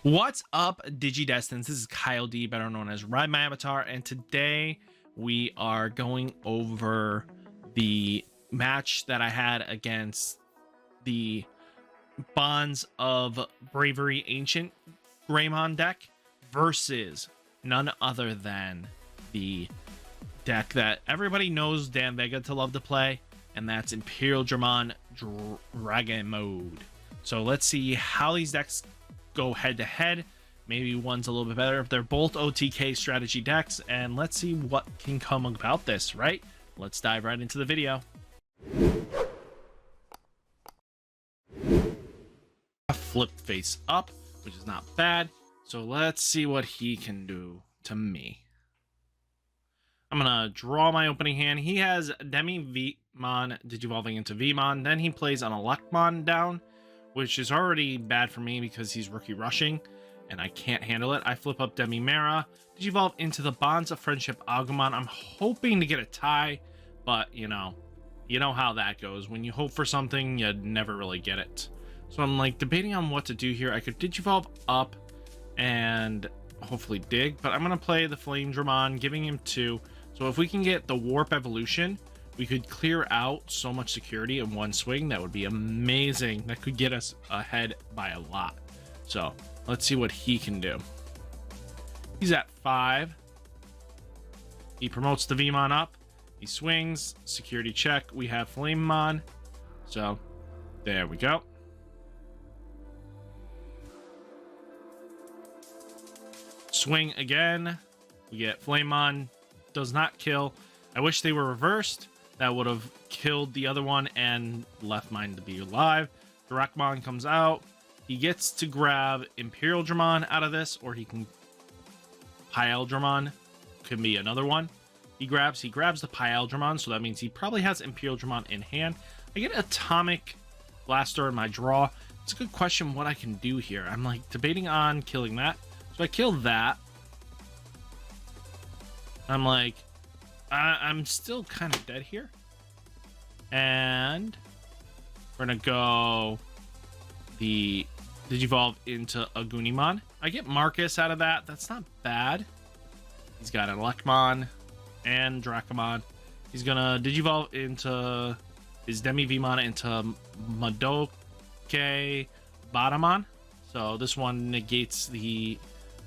What's up, Digidestins? This is Kyle D, better known as Ridemyavatar, and today we are going over the match that I had against the Bonds of Bravery Ancient Greymon deck versus none other than the deck that everybody knows Dan Vega to love to play, and that's Imperialdramon Dragon Mode. So let's see how these decks go head to head. Maybe one's a little bit better. They're both OTK strategy decks, and let's see what can come about this, right? Let's dive right into the video. Flip face up, which is not bad. So let's see what he can do to me. I'm gonna draw my opening hand. He has Demi-Vmon digivolving into Vmon. Then he plays an Electmon down, which is already bad for me because he's rookie rushing and I can't handle it. I flip up Demi-Mera, digivolve into the Bonds of Friendship Agumon. I'm hoping to get a tie, but you know how that goes. When you hope for something, you never really get it. So I'm like debating on what to do here. I could digivolve up and hopefully dig, but I'm gonna play the Imperialdramon, giving him 2. So if we can get the Warp Evolution, we could clear out so much security in one swing. That would be amazing. That could get us ahead by a lot. So let's see what he can do. He's at 5. He promotes the Vmon up. He swings. Security check. We have Flamemon. So there we go. Swing again. We get Flamemon. Does not kill. I wish they were reversed. That would have killed the other one and left mine to be alive. Drakmon comes out. He gets to grab Imperialdramon out of this, or he can Imperialdramon can be another one. He grabs the Imperialdramon, so that means he probably has Imperialdramon in hand. I get Atomic Blaster in my draw. It's a good question what I can do here. I'm like debating on killing that. So I kill that. I'm like, I'm still kind of dead here. And we're gonna go the digivolve into Agunimon. I get Marcus out of that. That's not bad. He's got an Electmon and Dracomon. He's gonna digivolve into his Demi-Vmon into Madoke Batamon. So this one negates the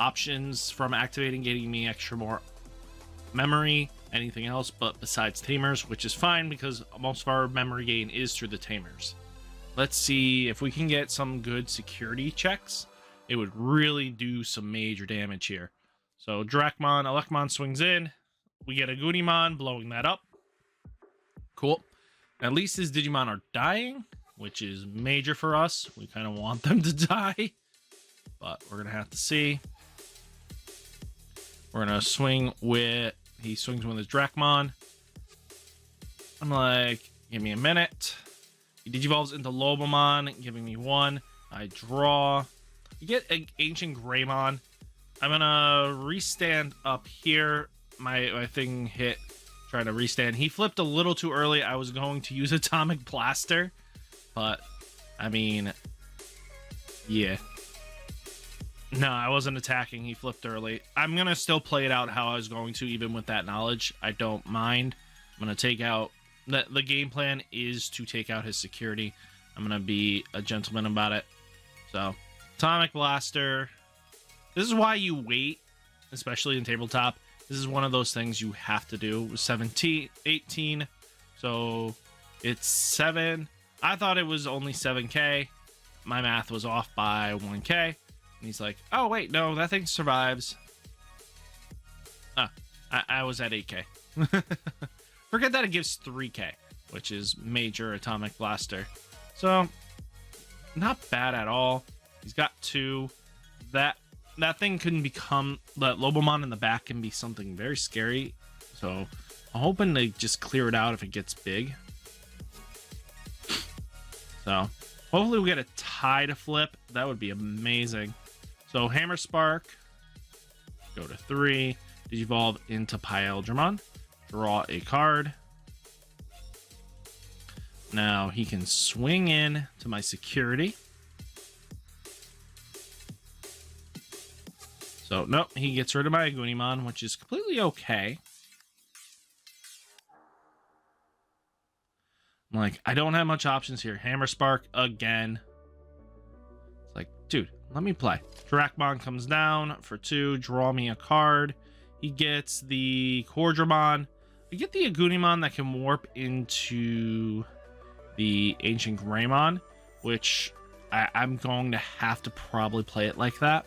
options from activating, getting me extra more memory, anything else but besides tamers, which is fine because most of our memory gain is through the tamers. Let's see if we can get some good security checks. It would really do some major damage here. So Drakmon, Electmon swings in. We get a Gunimon blowing that up. Cool. At least his Digimon are dying, which is major for us. We kind of want them to die, but we're gonna have to see. We're gonna swing with, he swings with his Drakmon. I'm like, give me a minute. He digivolves into Lobomon, giving me 1. I draw. You get an Ancient Greymon. I'm gonna restand up here. My thing hit, trying to restand. He flipped a little too early. I was going to use Atomic Blaster, but I mean, yeah. No, I wasn't attacking. He flipped early. I'm going to still play it out how I was going to, even with that knowledge. I don't mind. I'm going to take out... The game plan is to take out his security. I'm going to be a gentleman about it. So, Atomic Blaster. This is why you wait, especially in tabletop. This is one of those things you have to do. It was 17, 18. So, it's 7. I thought it was only 7k. My math was off by 1k. And he's like, oh, wait, no, that thing survives. I was at 8k. Forget that it gives 3k, which is major Atomic Blaster. So, not bad at all. He's got 2. That thing can become... That Lobomon in the back can be something very scary. So, I'm hoping to just clear it out if it gets big. So, hopefully we get a tie to flip. That would be amazing. So Hammer Spark, go to 3, digivolve into Imperialdramon, draw a card. Now he can swing in to my security. So, nope, he gets rid of my Agunimon, which is completely okay. I'm like, I don't have much options here. Hammer Spark again. It's like, dude, let me play. Drakmon comes down for 2. Draw me a card. He gets the Cordramon. I get the Agunimon that can warp into the Ancient Greymon, which I'm going to have to probably play it like that.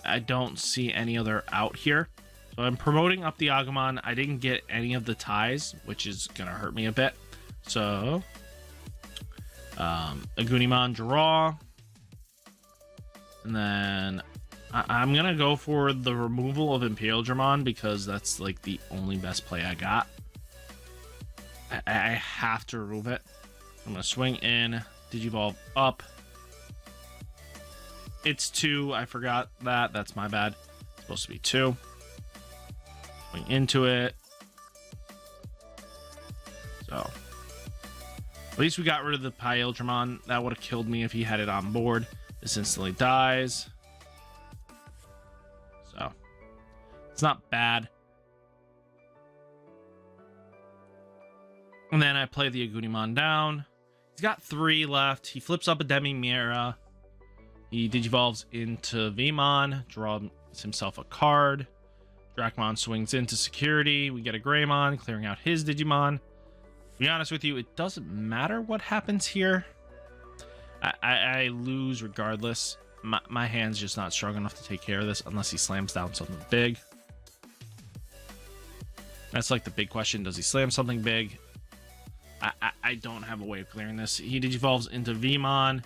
I don't see any other out here. So I'm promoting up the Agumon. I didn't get any of the ties, which is going to hurt me a bit. So, Agunimon draw. And then I'm going to go for the removal of Imperialdramon because that's like the only best play I got. I have to remove it. I'm going to swing in, Digivolve up. It's 2. I forgot that. That's my bad. It's supposed to be 2. Swing into it. So, at least we got rid of the Imperialdramon. That would have killed me if he had it on board. This instantly dies. So, it's not bad. And then I play the Agunimon down. He's got 3 left. He flips up a Demi-Mirror. He Digivolves into Vmon. Draws himself a card. Drakmon swings into security. We get a Greymon, clearing out his Digimon. To be honest with you, it doesn't matter what happens here. I lose regardless. My hand's just not strong enough to take care of this unless he slams down something big. That's like the big question. Does he slam something big? I don't have a way of clearing this. He Digivolves into Vmon,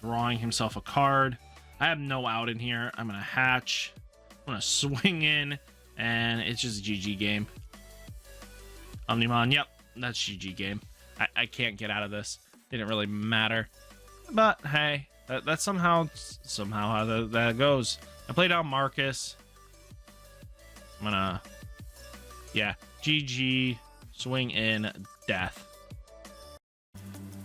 drawing himself a card. I have no out in here. I'm going to hatch. I'm going to swing in, and it's just a GG game. Omnimon, yep, that's GG game. I can't get out of this. Didn't really matter. But, hey, that's somehow how that goes. I play down Marcus. I'm going to, yeah, GG, swing in, death.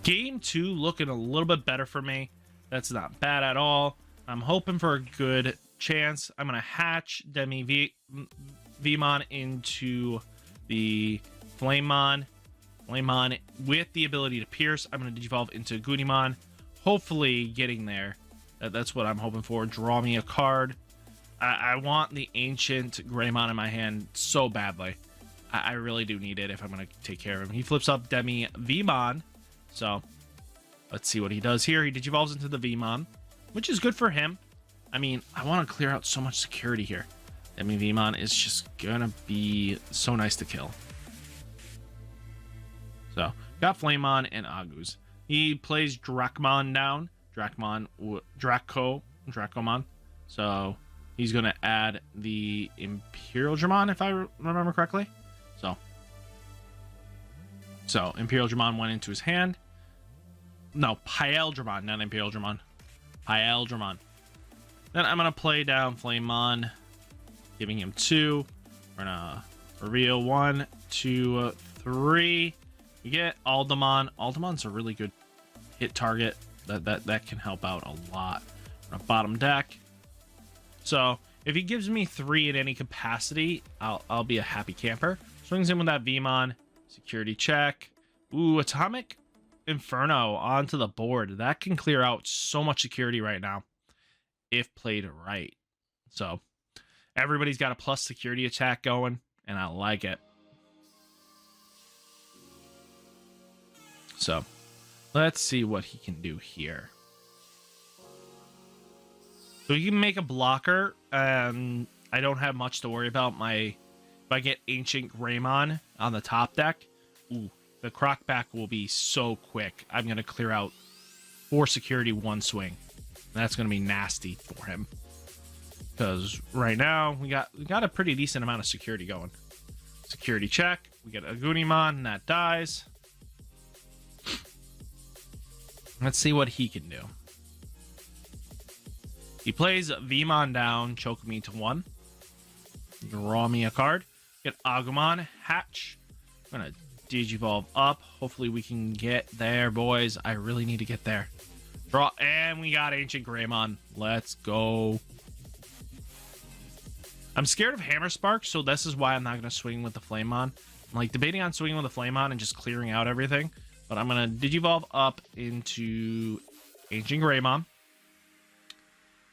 Game 2 looking a little bit better for me. That's not bad at all. I'm hoping for a good chance. I'm going to hatch Vmon into the Flamemon. Flamemon with the ability to pierce. I'm going to Digivolve into Agunimon. Hopefully getting there. That's what I'm hoping for. Draw me a card. I want the Ancient Greymon in my hand so badly. I really do need it if I'm going to take care of him. He flips up Demi Vmon. So, let's see what he does here. He Digivolves into the Vmon, which is good for him. I mean, I want to clear out so much security here. Demi Vmon is just going to be so nice to kill. So, got Flamemon and Agus. He plays Drakmon down. Dracomon. So, he's going to add the Imperialdramon, if I remember correctly. So Imperialdramon went into his hand. No, Imperialdramon, not Imperialdramon. Imperialdramon. Then I'm going to play down Flamemon, giving him 2. We're going to reveal 1, 2, 3. You get Aldemon. Aldemon's a really good hit target. That can help out a lot. We're going to bottom deck. So if he gives me 3 in any capacity, I'll be a happy camper. Swings in with that Vmon. Security check. Ooh, Atomic Inferno onto the board. That can clear out so much security right now if played right. So everybody's got a plus security attack going, and I like it. So let's see what he can do here. So he can make a blocker, and I don't have much to worry about. If I get Ancient Greymon on the top deck, ooh, the Croc-Back will be so quick. I'm going to clear out 4 security, 1 swing. That's going to be nasty for him. Because right now, we got a pretty decent amount of security going. Security check. We get Agunimon, and that dies. Let's see what he can do. He plays Vmon down, choke me to 1. Draw me a card. Get Agumon, hatch. I'm going to Digivolve up. Hopefully we can get there, boys. I really need to get there. Draw, and we got Ancient Greymon. Let's go. I'm scared of Hammer Spark, so this is why I'm not going to swing with the Flamemon. I'm like debating on swinging with the Flamemon and just clearing out everything. But I'm going to Digivolve up into Ancient Greymon.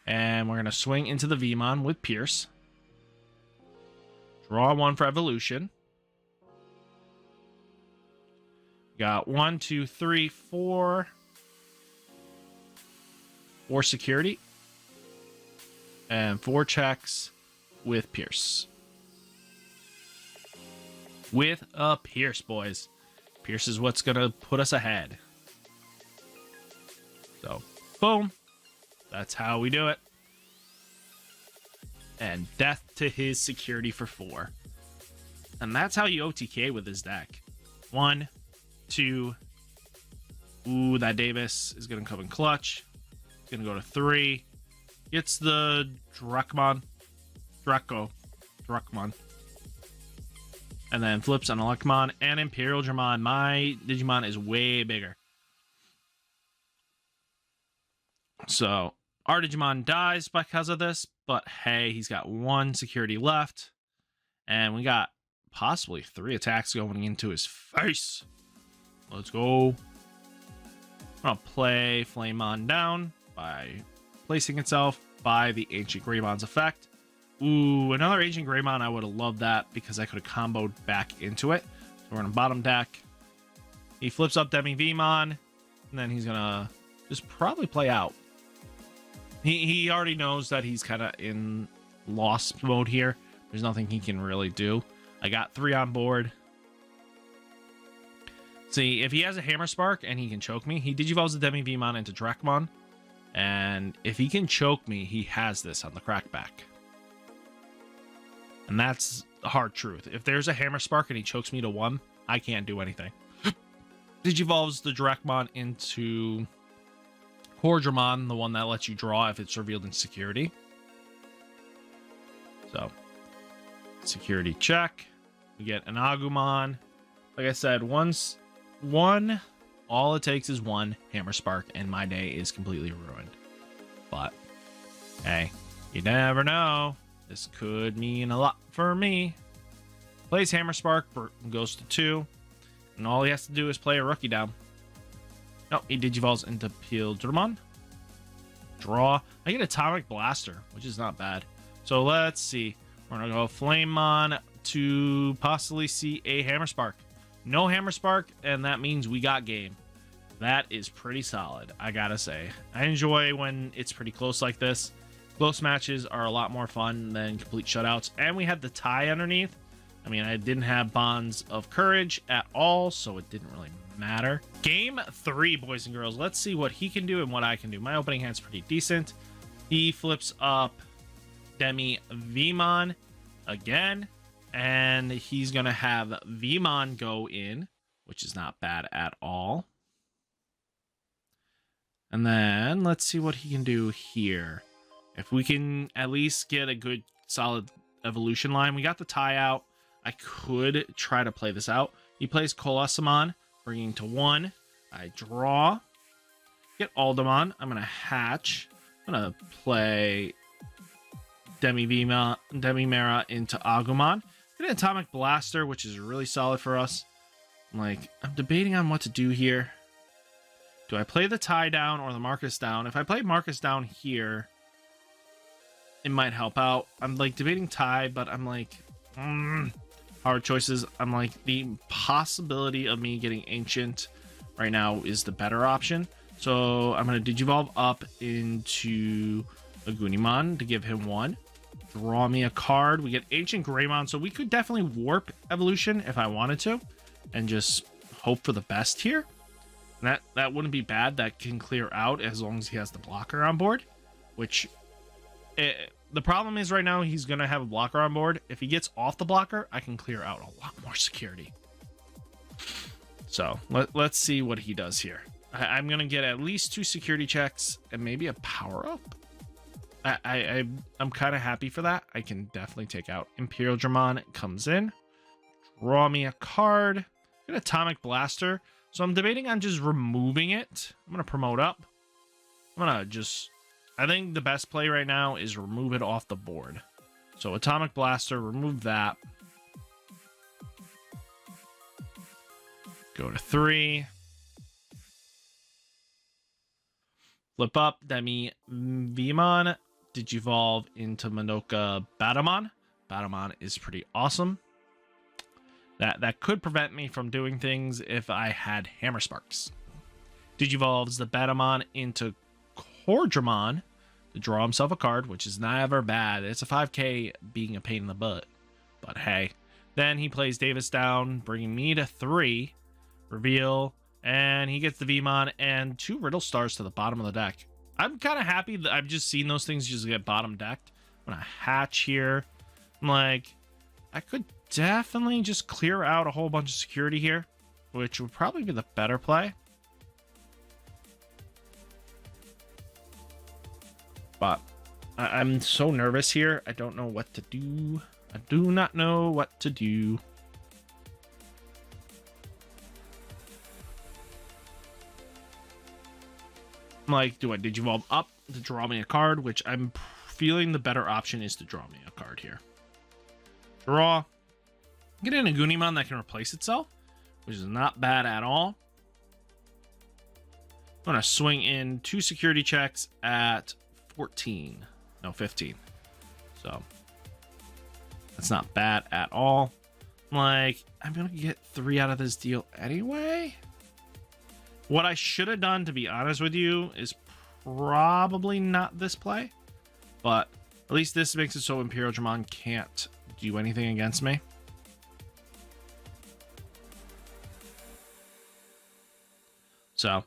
And we're going to swing into the Vmon with Pierce. Draw one for evolution. Got 1, 2, 3, 4. 4 security. And 4 checks with Pierce. With a Pierce, boys. Pierce is what's going to put us ahead. So, boom. That's how we do it. And death to his security for 4. And that's how you OTK with this deck. 1, 2. Ooh, that Davis is going to come in clutch. It's going to go to 3. Gets the Drakmon. Drakmon. And then flips on Electmon and Imperialdramon. My Digimon is way bigger. So, our Digimon dies because of this. But hey, he's got 1 security left. And we got possibly 3 attacks going into his face. Let's go. I'm going to play Flamemon down by placing itself by the Ancient Greymon's effect. Ooh, another Ancient Greymon. I would have loved that because I could have comboed back into it. So we're going to bottom deck. He flips up Demi-Vmon. And then he's going to just probably play out. He already knows that he's kind of in lost mode here. There's nothing he can really do. I got 3 on board. See, if he has a Hammer Spark and he can choke me, he Digivolves the Demi-Vmon into Drakmon. And if he can choke me, he has this on the crackback. And that's the hard truth. If there's a Hammer Spark and he chokes me to 1, I can't do anything. Digivolves the Drakmon into Ridemyavatar, the one that lets you draw if it's revealed in security. So, security check. We get an Agumon. Like I said, all it takes is 1 Hammer Spark, and my day is completely ruined. But, hey, you never know. This could mean a lot for me. Plays Hammer Spark, goes to 2, and all he has to do is play a rookie down. No, he Digivolves into Imperialdramon. Draw. I get Atomic Blaster, which is not bad. So let's see. We're going to go Flamemon to possibly see a Hammer Spark. No Hammer Spark, and that means we got game. That is pretty solid, I gotta say. I enjoy when it's pretty close like this. Close matches are a lot more fun than complete shutouts. And we had the tie underneath. I mean, I didn't have Bonds of Courage at all, so it didn't really matter. Game 3, boys and girls. Let's see what he can do and what I can do. My opening hand's pretty decent. He flips up Demi-Vmon again. And he's going to have Vmon go in, which is not bad at all. And then let's see what he can do here. If we can at least get a good solid evolution line. We got the tie out. I could try to play this out. He plays Colossamon, bringing to 1. I draw. Get Aldemon. I'm going to hatch. I'm going to play Demi-Mera into Agumon. Get an Atomic Blaster, which is really solid for us. I'm debating on what to do here. Do I play the tie down or the Marcus down? If I play Marcus down here, it might help out. I'm debating tie, but I'm hard choices. I'm the possibility of me getting Ancient right now is the better option. So I'm going to Digivolve up into Agunimon to give him 1. Draw me a card. We get Ancient Greymon, so we could definitely warp evolution if I wanted to and just hope for the best here. And that wouldn't be bad. That can clear out as long as he has the blocker on board, which the problem is right now he's going to have a blocker on board. If he gets off the blocker, I can clear out a lot more security. So let's see what he does here. I'm going to get at least 2 security checks and maybe a power up. I'm kind of happy for that. I can definitely take out Imperialdramon. Comes in. Draw me a card. Get Atomic Blaster. So I'm debating on just removing it. I'm going to promote up. I think the best play right now is remove it off the board. So Atomic Blaster, remove that. Go to 3. Flip up Demi-Vimon. Digivolve into Madoka Batamon. Batamon is pretty awesome. That could prevent me from doing things if I had Hammer Sparks. Digivolves the Batamon into Cordramon to draw himself a card, which is never bad. It's a 5k being a pain in the butt, but hey. Then he plays Davis down, bringing me to 3. Reveal, and he gets the Vmon and 2 Riddle Stars to the bottom of the deck. I'm kind of happy that I've just seen those things just get bottom decked. I'm gonna hatch here. I'm like, I could definitely just clear out a whole bunch of security here, which would probably be the better play. But I'm so nervous here. I don't know what to do. I do not know what to do. I'm like, do I Digivolve up to draw me a card? Which I'm feeling the better option is to draw me a card here. Draw. Get in a Gunimon that can replace itself, which is not bad at all. I'm going to swing in 2 security checks at 14. No, 15. So that's not bad at all. I'm like, I'm going to get 3 out of this deal anyway. What I should have done, to be honest with you, is probably not this play. But at least this makes it so Imperialdramon can't do anything against me. So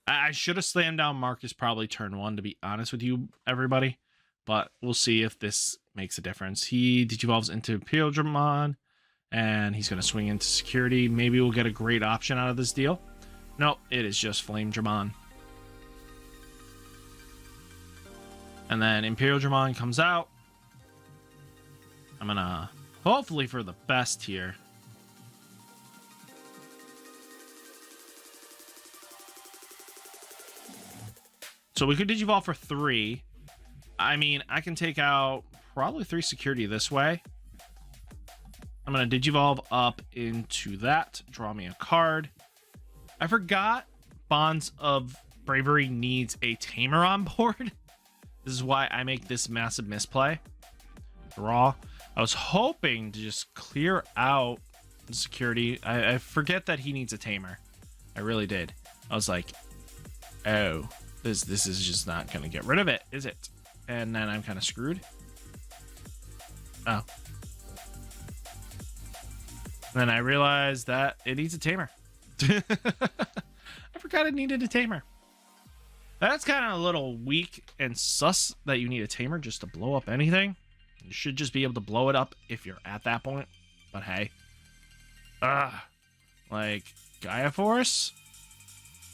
I should have slammed down Marcus probably turn 1, to be honest with you, everybody. But we'll see if this makes a difference. He Digivolves into Imperialdramon, and he's going to swing into security. Maybe we'll get a great option out of this deal. Nope, it is just Flamedramon. And then Imperialdramon comes out. I'm gonna, hopefully for the best here, so we could Digivolve for 3. I mean, I can take out probably 3 security this way. I'm gonna Digivolve up into that, draw me a card. I forgot Bonds of Bravery needs a Tamer on board. This is why I make this massive misplay. Draw. I was hoping to just clear out the security. I forget that he needs a Tamer. I really did. I was like, oh, this is just not going to get rid of it, is it? And then I'm kind of screwed. Oh. And then I realized that it needs a Tamer. I forgot it needed a Tamer. That's kind of a little weak and sus that you need a Tamer just to blow up anything. You should just be able to blow it up if you're at that point. But hey. Like Gaia Force?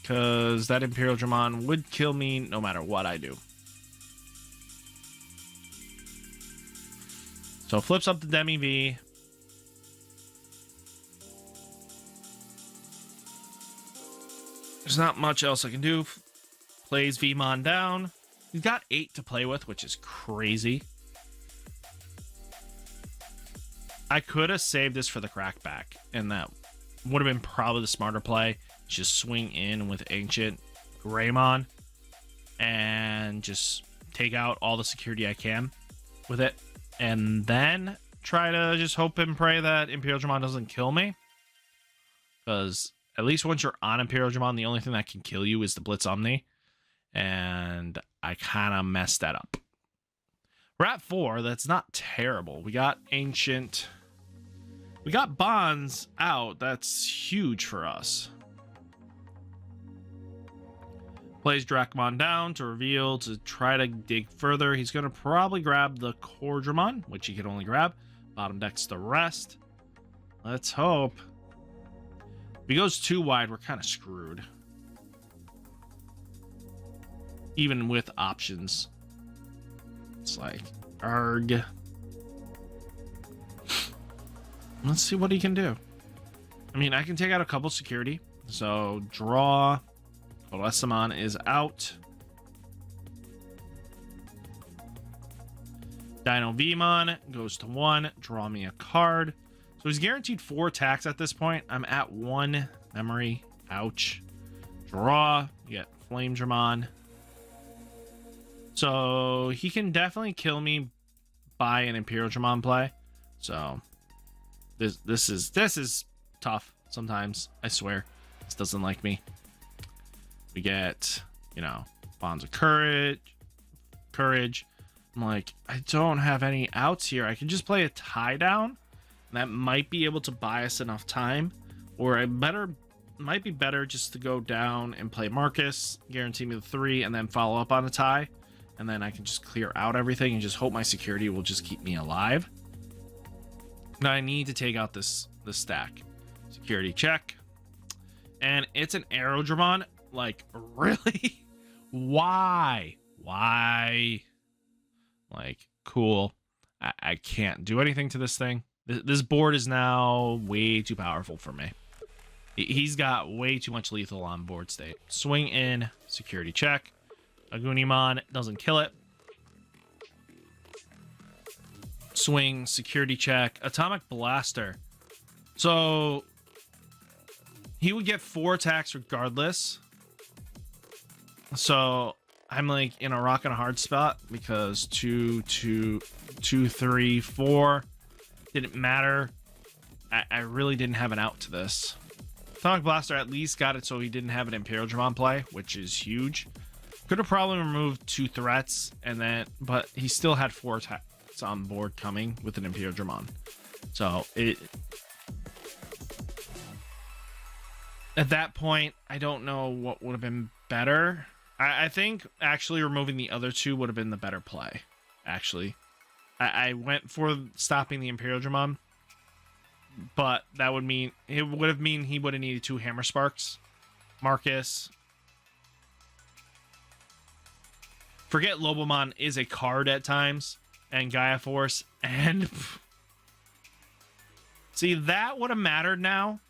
Because that Imperialdramon would kill me no matter what I do. So flips up the Demi-V. There's not much else I can do. Plays Vmon down. He's got 8 to play with, which is crazy. I could have saved this for the crackback, and that would have been probably the smarter play. Just swing in with Ancient Greymon and just take out all the security I can with it. And then try to just hope and pray that Imperialdramon doesn't kill me. Because at least once you're on Imperialdramon, the only thing that can kill you is the Blitz Omni. And I kind of messed that up. We're at 4. That's not terrible. We got Ancient. We got Bonds out. That's huge for us. Plays Dracmon down to reveal to try to dig further. He's going to probably grab the Cordramon, which he can only grab. Bottom decks the rest. Let's hope. If he goes too wide, we're kind of screwed. Even with options. It's like, arg. Let's see what he can do. I mean, I can take out a couple security. So, draw. Olesamon is out. Dino-Vmon goes to 1. Draw me a card. So he's guaranteed 4 attacks at this point. I'm at 1 memory. Ouch. Draw. You get Flamedramon. So he can definitely kill me by an Imperialdramon play. So this is tough sometimes. I swear. This doesn't like me. We get, you know, Bonds of Courage. I'm like, I don't have any outs here. I can just play a tie down. That might be able to buy us enough time. Or might be better just to go down and play Marcus, guarantee me the 3, and then follow up on a tie. And then I can just clear out everything and just hope my security will just keep me alive. Now I need to take out this stack. Security check. And it's an Aerodramon. Like, really? Why? Like, cool. I can't do anything to this thing. This board is now way too powerful for me. He's got way too much lethal on board state. Swing in, security check. Agunimon doesn't kill it. Swing, security check. Atomic Blaster. So he would get 4 attacks regardless. So I'm like in a rock and a hard spot because 2, 3, 4 didn't matter. I really didn't have an out to this. Atomic Blaster at least got it so he didn't have an Imperialdramon play, which is huge. Could have probably removed 2 threats and then, but he still had 4 attacks on board coming with an Imperialdramon. So at that point, I don't know what would have been better. I think actually removing the other 2 would have been the better play. Actually, I went for stopping the Imperialdramon, but that would mean he would have needed 2 Hammer Sparks, Marcus. Forget Lobomon is a card at times, and Gaia Force, and see that would have mattered now,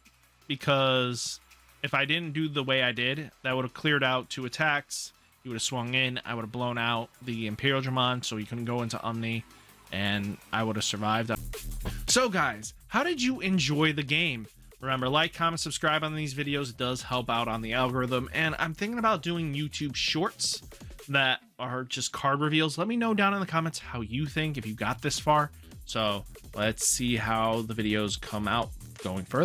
because if I didn't do the way I did, that would have cleared out 2 attacks. He would have swung in. I would have blown out the Imperialdramon, so he couldn't go into Omni, and I would have survived. So guys, how did you enjoy the game? Remember, like, comment, subscribe on these videos. It does help out on the algorithm. And I'm thinking about doing YouTube shorts that are just card reveals. Let me know down in the comments how you think, if you got this far. So let's see how the videos come out going further.